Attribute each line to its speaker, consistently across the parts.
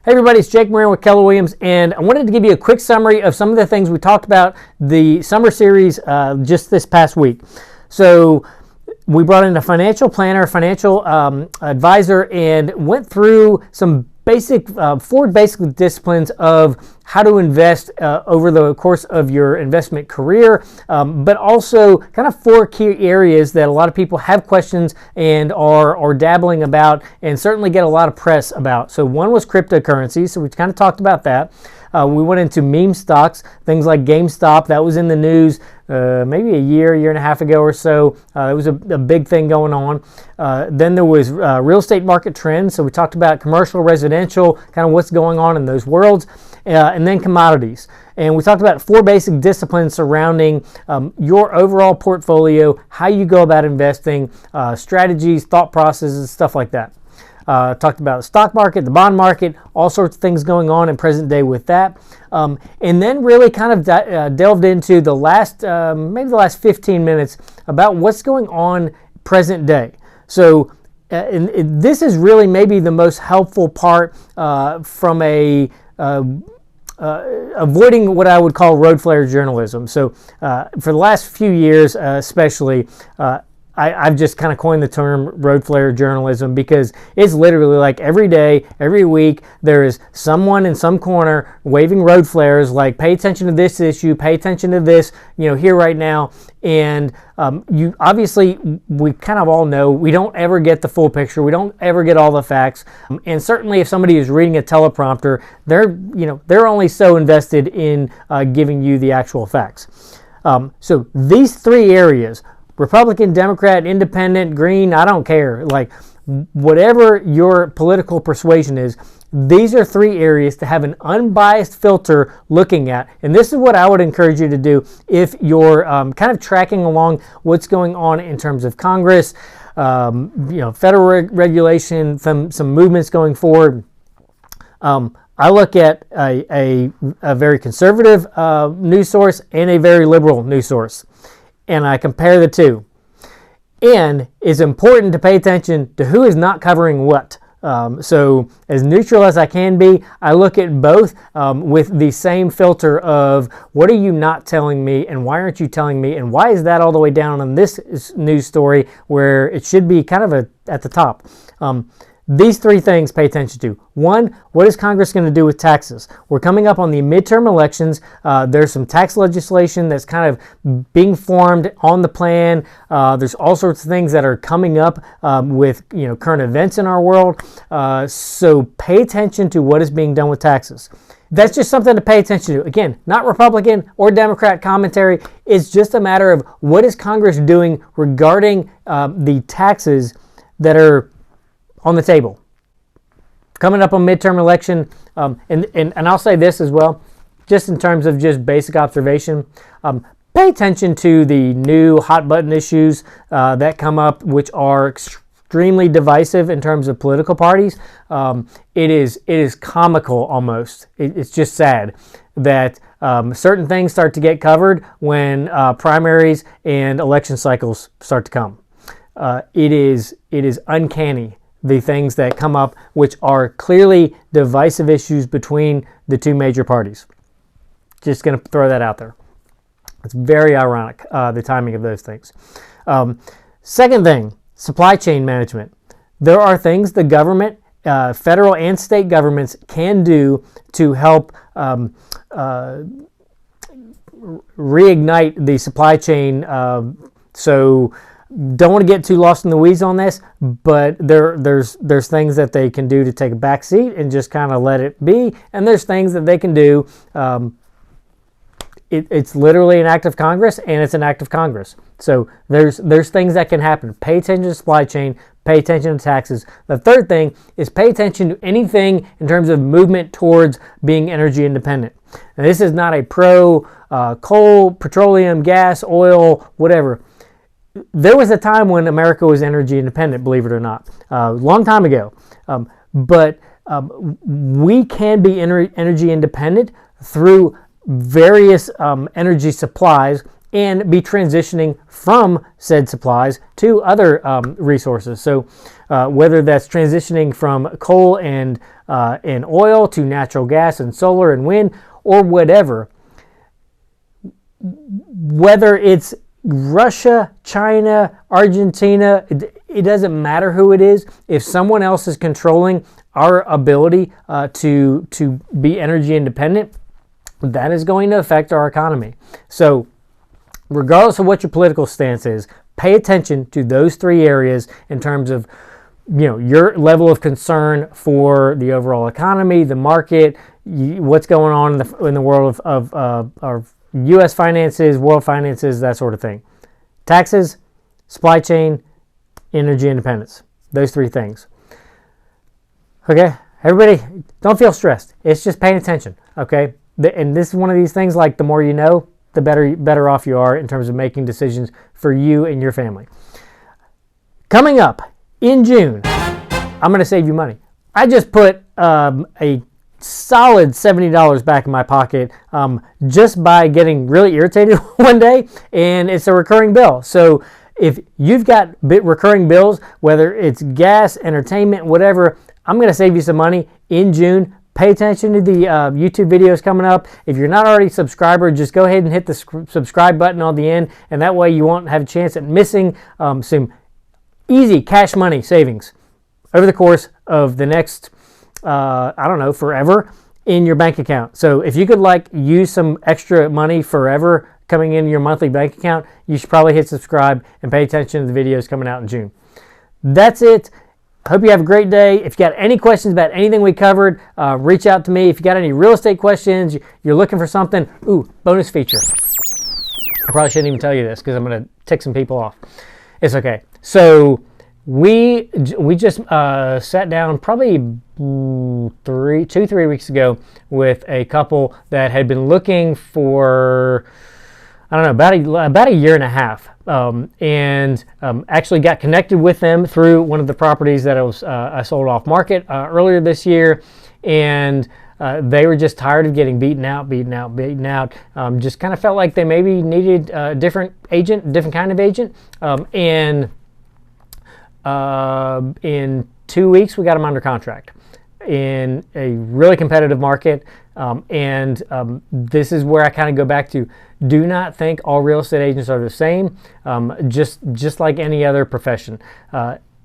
Speaker 1: Hey everybody, it's Jake Moran with Keller Williams, and I wanted to give you a quick summary of some of the things we talked about the summer series just this past week. So we brought in a financial planner, financial advisor, and went through some four basic disciplines of how to invest over the course of your investment career, but also kind of four key areas that a lot of people have questions and are dabbling about and certainly get a lot of press about. So one was cryptocurrency, so we kind of talked about that. We went into meme stocks, things like GameStop. That was in the news maybe a year and a half ago or so. It was a big thing going on. Then there was real estate market trends. So we talked about commercial, residential, kind of what's going on in those worlds. And then commodities. And we talked about four basic disciplines surrounding your overall portfolio, how you go about investing, strategies, thought processes, stuff like that. Talked about the stock market, the bond market, all sorts of things going on in present day with that. And then really kind of delved into the last, maybe the last 15 minutes about what's going on present day. So this is really maybe the most helpful part from avoiding what I would call road flare journalism. So for the last few years especially, I've just kind of coined the term road flare journalism because it's literally like every day, every week, there is someone in some corner waving road flares like, pay attention to this issue, pay attention to this, here right now. And you obviously, we kind of all know we don't ever get the full picture. We don't ever get all the facts. And certainly if somebody is reading a teleprompter, they're only so invested in giving you the actual facts. So these three areas, Republican, Democrat, Independent, Green, I don't care. Like, whatever your political persuasion is, these are three areas to have an unbiased filter looking at. And this is what I would encourage you to do if you're kind of tracking along what's going on in terms of Congress, federal regulation, some movements going forward. I look at a very conservative news source and a very liberal news source, and I compare the two. And it's important to pay attention to who is not covering what. So as neutral as I can be, I look at both with the same filter of what are you not telling me and why aren't you telling me and why is that all the way down on this news story where it should be kind of at the top. These three things pay attention to. One, what is Congress going to do with taxes? We're coming up on the midterm elections. There's some tax legislation that's kind of being formed on the plan. There's all sorts of things that are coming up with current events in our world. So pay attention to what is being done with taxes. That's just something to pay attention to. Again, not Republican or Democrat commentary. It's just a matter of what is Congress doing regarding the taxes that are on the table. Coming up on midterm election, and I'll say this as well, just in terms of just basic observation, pay attention to the new hot button issues that come up, which are extremely divisive in terms of political parties. It is comical almost. It's just sad that certain things start to get covered when primaries and election cycles start to come. It is uncanny, the things that come up, which are clearly divisive issues between the two major parties. Just going to throw that out there. It's very ironic, the timing of those things. Second thing, supply chain management. There are things the government, federal and state governments can do to help reignite the supply chain. So don't want to get too lost in the weeds on this, but there's things that they can do to take a back seat and just kind of let it be, and there's things that they can do. It's literally an act of Congress, and it's an act of Congress. So there's things that can happen. Pay attention to supply chain. Pay attention to taxes. The third thing is pay attention to anything in terms of movement towards being energy independent. And this is not a pro coal, petroleum, gas, oil, whatever. There was a time when America was energy independent, believe it or not, a long time ago. But we can be energy independent through various energy supplies, and be transitioning from said supplies to other resources. So whether that's transitioning from coal and oil to natural gas and solar and wind or whatever, whether it's Russia, China, Argentina, it doesn't matter who it is. If someone else is controlling our ability to be energy independent, that is going to affect our economy. So regardless of what your political stance is, pay attention to those three areas in terms of your level of concern for the overall economy, the market, what's going on in the world of our U.S. finances, world finances, that sort of thing. Taxes, supply chain, energy independence. Those three things. Okay, everybody, don't feel stressed. It's just paying attention. Okay, and this is one of these things. Like the more you know, the better off you are in terms of making decisions for you and your family. Coming up in June, I'm going to save you money. I just put a solid $70 back in my pocket just by getting really irritated one day, and it's a recurring bill. So if you've got recurring bills, whether it's gas, entertainment, whatever, I'm going to save you some money in June. Pay attention to the YouTube videos coming up. If you're not already a subscriber, just go ahead and hit the subscribe button on the end, and that way you won't have a chance at missing some easy cash money savings over the course of the next forever in your bank account. So if you could use some extra money forever coming in your monthly bank account, you should probably hit subscribe and pay attention to the videos coming out in June. That's it. Hope you have a great day. If you got any questions about anything we covered, reach out to me. If you got any real estate questions, you're looking for something, bonus feature. I probably shouldn't even tell you this because I'm going to tick some people off. It's okay. So we just sat down probably 3 weeks ago with a couple that had been looking for, about a year and a half, and actually got connected with them through one of the properties that I sold off market earlier this year, and they were just tired of getting beaten out. Just kind of felt like they maybe needed a different kind of agent, and in 2 weeks we got them under contract in a really competitive market, and this is where I kind of go back to, do not think all real estate agents are the same, just like any other profession.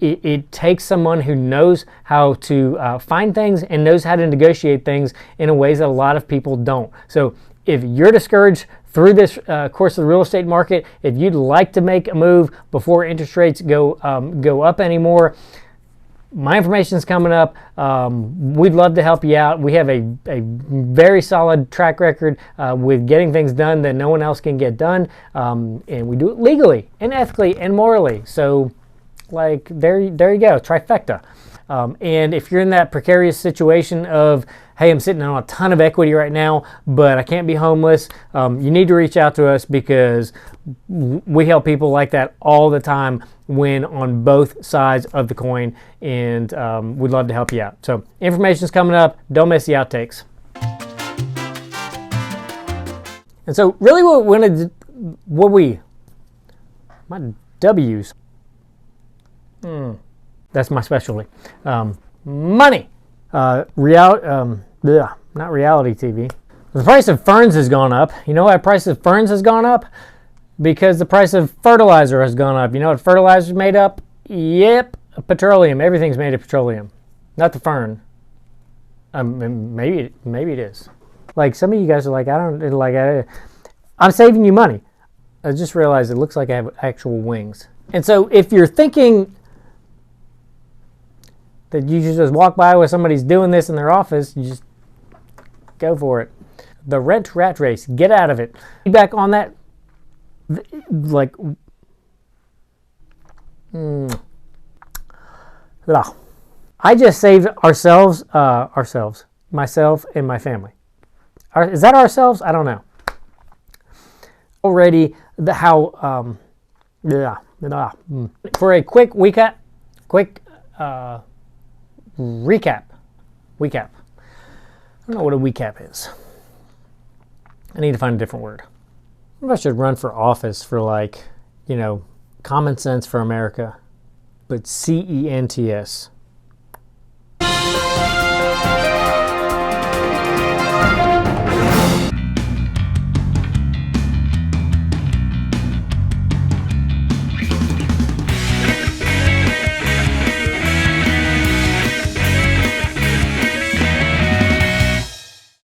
Speaker 1: It takes someone who knows how to find things and knows how to negotiate things in ways that a lot of people don't. So if you're discouraged through this course of the real estate market, if you'd like to make a move before interest rates go up anymore, my information is coming up. We'd love to help you out. We have a very solid track record with getting things done that no one else can get done, and we do it legally and ethically and morally. So, there you go, trifecta. And if you're in that precarious situation of, hey, I'm sitting on a ton of equity right now, but I can't be homeless, you need to reach out to us because we help people like that all the time, win on both sides of the coin, and we'd love to help you out. So information's coming up. Don't miss the outtakes. And so really my W's. That's my specialty. Money. Not reality TV. The price of ferns has gone up. You know why the price of ferns has gone up? Because the price of fertilizer has gone up. You know what fertilizer is made up? Yep, petroleum. Everything's made of petroleum, not the fern. Maybe it is. Some of you guys are I'm saving you money. I just realized it looks like I have actual wings. And so if you're thinking that you should just walk by where somebody's doing this in their office, you just go for it. The rent rat race, get out of it. Feedback on that, I just saved ourselves, myself and my family. Is that ourselves? I don't know. Already, for a quick recap. I don't know what a recap is. I need to find a different word. Maybe I should run for office for like, Common Sense for America, but CENTS.